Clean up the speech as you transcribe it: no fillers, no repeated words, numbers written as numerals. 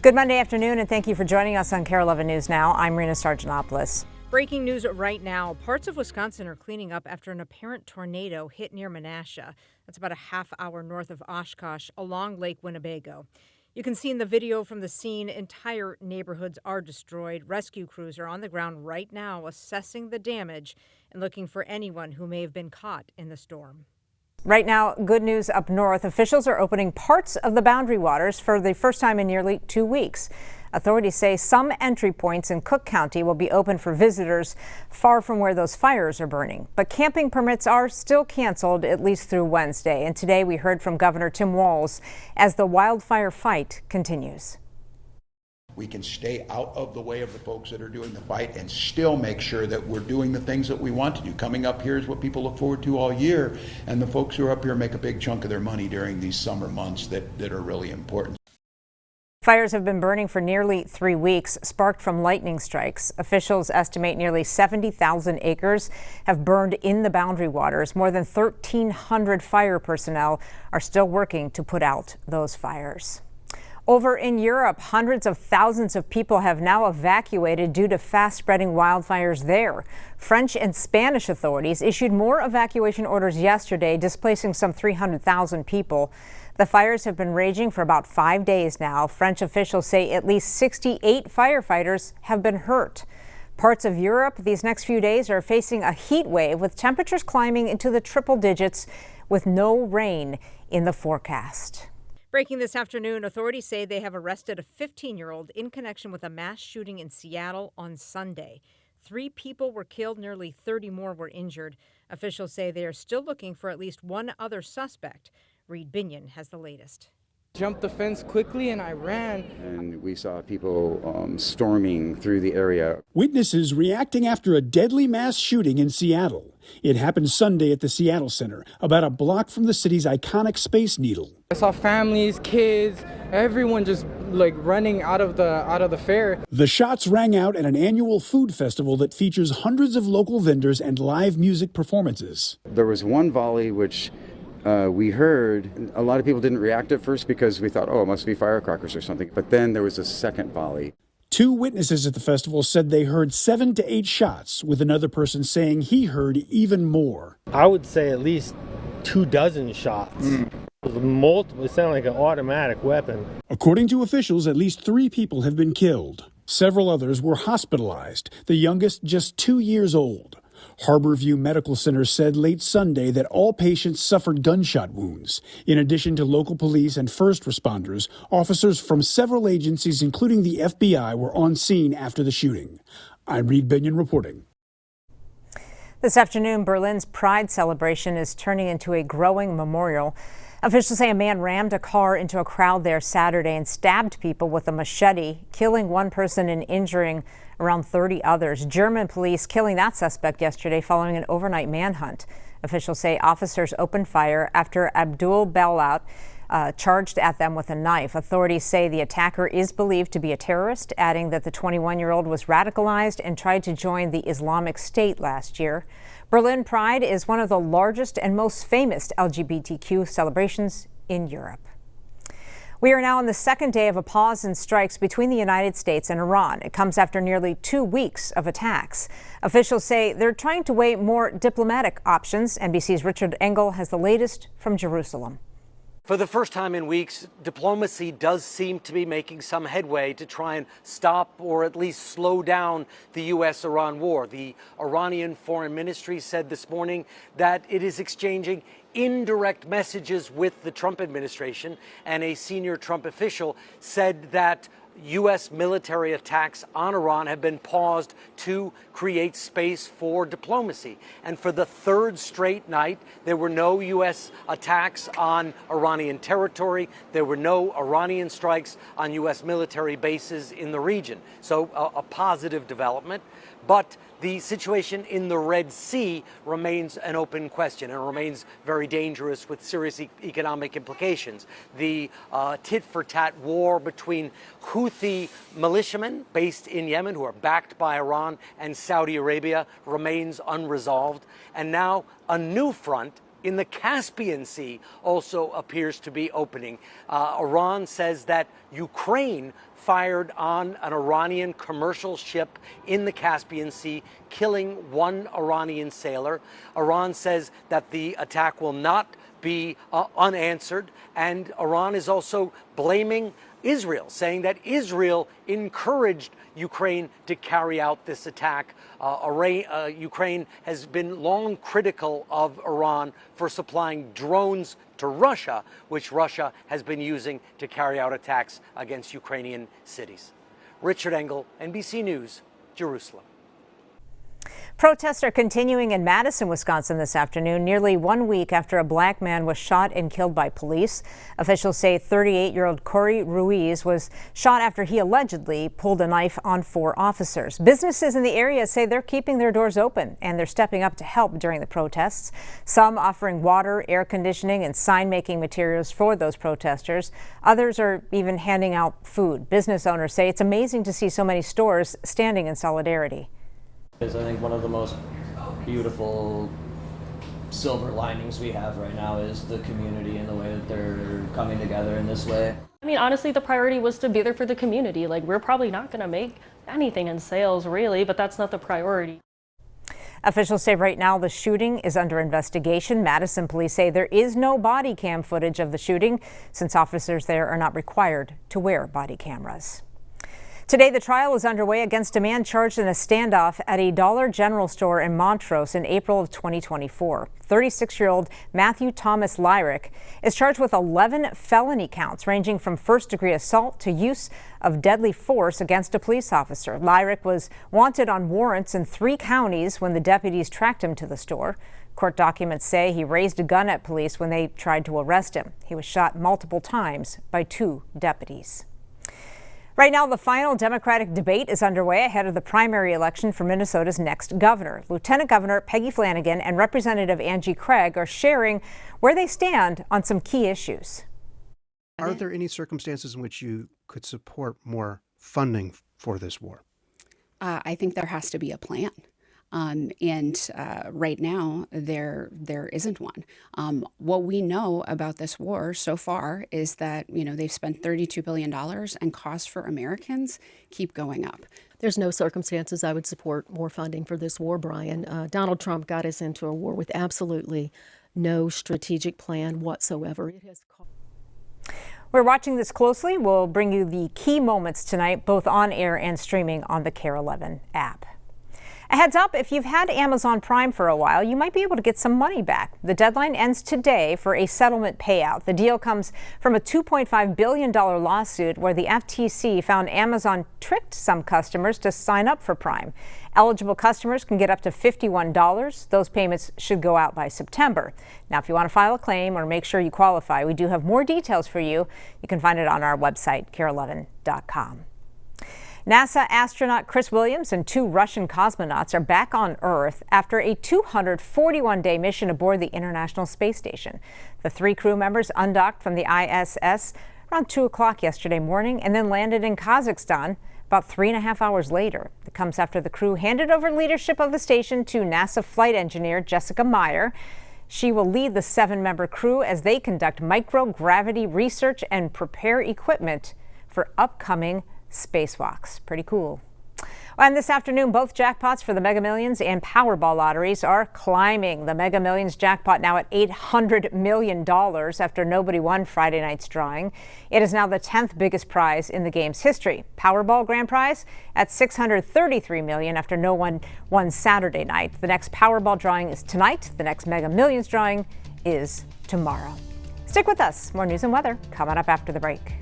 Good Monday afternoon, and thank you for joining us on Kare 11 News Now. I'm Rena Sargentopoulos. Breaking news right now. Parts of Wisconsin are cleaning up after an apparent tornado hit near Menasha. That's about a half hour north of Oshkosh along Lake Winnebago. You can see in the video from the scene, entire neighborhoods are destroyed. Rescue crews are on the ground right now assessing the damage and looking for anyone who may have been caught in the storm. Right now, good news up north. Officials are opening parts of the Boundary Waters for the first time in nearly 2 weeks. Authorities say some entry points in Cook County will be open for visitors far from where those fires are burning. But camping permits are still canceled, at least through Wednesday. And today we heard from Governor Tim Walz as the wildfire fight continues. We can stay out of the way of the folks that are doing the fight and still make sure that we're doing the things that we want to do. Coming up here is what people look forward to all year, and the folks who are up here make a big chunk of their money during these summer months that are really important. Fires have been burning for nearly 3 weeks, sparked from lightning strikes. Officials estimate nearly 70,000 acres have burned in the Boundary Waters. More than 1,300 fire personnel are still working to put out those fires. Over in Europe, hundreds of thousands of people have now evacuated due to fast-spreading wildfires there. French and Spanish authorities issued more evacuation orders yesterday, displacing some 300,000 people. The fires have been raging for about 5 days now. French officials say at least 68 firefighters have been hurt. Parts of Europe these next few days are facing a heat wave with temperatures climbing into the triple digits with no rain in the forecast. Breaking this afternoon, authorities say they have arrested a 15-year-old in connection with a mass shooting in Seattle on Sunday. 3 people were killed, nearly 30 more were injured. Officials say they are still looking for at least one other suspect. Reed Binion has the latest. Jumped the fence quickly and I ran. And we saw people storming through the area. Witnesses reacting after a deadly mass shooting in Seattle. It happened Sunday at the Seattle Center, about a block from the city's iconic Space Needle. I saw families, kids, everyone just running out of the fair. The shots rang out at an annual food festival that features hundreds of local vendors and live music performances. There was one volley which we heard. A lot of people didn't react at first because we thought, oh, it must be firecrackers or something. But then there was a second volley. 2 witnesses at the festival said they heard 7 to 8 shots, with another person saying he heard even more. I would say at least 24 shots. It was multiple. It sounded like an automatic weapon. According to officials, at least 3 people have been killed. Several others were hospitalized, the youngest just 2 years old. Harborview Medical Center said late Sunday that all patients suffered gunshot wounds. In addition to local police and first responders, officers from several agencies, including the FBI, were on scene after the shooting. I'm Reed Binion reporting. This afternoon, Berlin's Pride celebration is turning into a growing memorial. Officials say a man rammed a car into a crowd there Saturday and stabbed people with a machete, killing 1 person and injuring around 30 others. German police killing that suspect yesterday following an overnight manhunt. Officials say officers opened fire after Abdul Belat charged at them with a knife. Authorities say the attacker is believed to be a terrorist, adding that the 21-year-old was radicalized and tried to join the Islamic State last year. Berlin Pride is one of the largest and most famous LGBTQ celebrations in Europe. We are now on the second day of a pause in strikes between the United States and Iran. It comes after nearly 2 weeks of attacks. Officials say they're trying to weigh more diplomatic options. NBC's Richard Engel has the latest from Jerusalem. For the first time in weeks, diplomacy does seem to be making some headway to try and stop or at least slow down the U.S.-Iran war. The Iranian Foreign Ministry said this morning that it is exchanging indirect messages with the Trump administration, and a senior Trump official said that U.S. military attacks on Iran have been paused to create space for diplomacy. And for the 3rd straight night, there were no U.S. attacks on Iranian territory. There were no Iranian strikes on U.S. military bases in the region. So a positive development. But the situation in the Red Sea remains an open question and remains very dangerous with serious economic implications. The tit-for-tat war between Houthi militiamen based in Yemen, who are backed by Iran, and Saudi Arabia remains unresolved. And now a new front in the Caspian Sea also appears to be opening. Iran says that Ukraine fired on an Iranian commercial ship in the Caspian Sea, killing one Iranian sailor. Iran says that the attack will not be unanswered, and Iran is also blaming Israel, saying that Israel encouraged Ukraine to carry out this attack. Ukraine has been long critical of Iran for supplying drones to Russia, which Russia has been using to carry out attacks against Ukrainian cities. Richard Engel, NBC News, Jerusalem. Protests are continuing in Madison, Wisconsin this afternoon, nearly 1 week after a black man was shot and killed by police. Officials say 38-year-old Kare Ruiz was shot after he allegedly pulled a knife on 4 officers. Businesses in the area say they're keeping their doors open and they're stepping up to help during the protests. Some offering water, air conditioning, and sign-making materials for those protesters. Others are even handing out food. Business owners say it's amazing to see so many stores standing in solidarity. Is I think one of the most beautiful silver linings we have right now is the community and the way that they're coming together in this way. I mean, honestly, the priority was to be there for the community. Like, we're probably not going to make anything in sales, really, but that's not the priority. Officials say right now the shooting is under investigation. Madison police say there is no body cam footage of the shooting since officers there are not required to wear body cameras. Today, the trial is underway against a man charged in a standoff at a Dollar General store in Montrose in April of 2024. 36-year-old Matthew Thomas Lyric is charged with 11 felony counts ranging from first-degree assault to use of deadly force against a police officer. Lyric was wanted on warrants in 3 counties when the deputies tracked him to the store. Court documents say he raised a gun at police when they tried to arrest him. He was shot multiple times by 2 deputies. Right now, the final Democratic debate is underway ahead of the primary election for Minnesota's next governor. Lieutenant Governor Peggy Flanagan and Representative Angie Craig are sharing where they stand on some key issues. Are there any circumstances in which you could support more funding for this war? I think there has to be a plan. Right now, there isn't one. What we know about this war so far is that, they've spent $32 billion and costs for Americans keep going up. There's no circumstances I would support more funding for this war, Brian. Donald Trump got us into a war with absolutely no strategic plan whatsoever. We're watching this closely. We'll bring you the key moments tonight, both on air and streaming on the Kare 11 app. A heads up, if you've had Amazon Prime for a while, you might be able to get some money back. The deadline ends today for a settlement payout. The deal comes from a $2.5 billion lawsuit where the FTC found Amazon tricked some customers to sign up for Prime. Eligible customers can get up to $51. Those payments should go out by September. Now, if you want to file a claim or make sure you qualify, we do have more details for you. You can find it on our website, kare11.com. NASA astronaut Chris Williams and 2 Russian cosmonauts are back on Earth after a 241-day mission aboard the International Space Station. The 3 crew members undocked from the ISS around 2 o'clock yesterday morning and then landed in Kazakhstan about 3.5 hours later. It comes after the crew handed over leadership of the station to NASA flight engineer Jessica Meyer. She will lead the 7-member crew as they conduct microgravity research and prepare equipment for upcoming spacewalks. Pretty cool. And this afternoon, both jackpots for the Mega Millions and Powerball lotteries are climbing. The Mega Millions jackpot now at $800 million after nobody won Friday night's drawing. It is now the 10th biggest prize in the game's history. Powerball grand prize at $633 million after no one won Saturday night. The next Powerball drawing is tonight. The next Mega Millions drawing is tomorrow. Stick with us. More news and weather coming up after the break.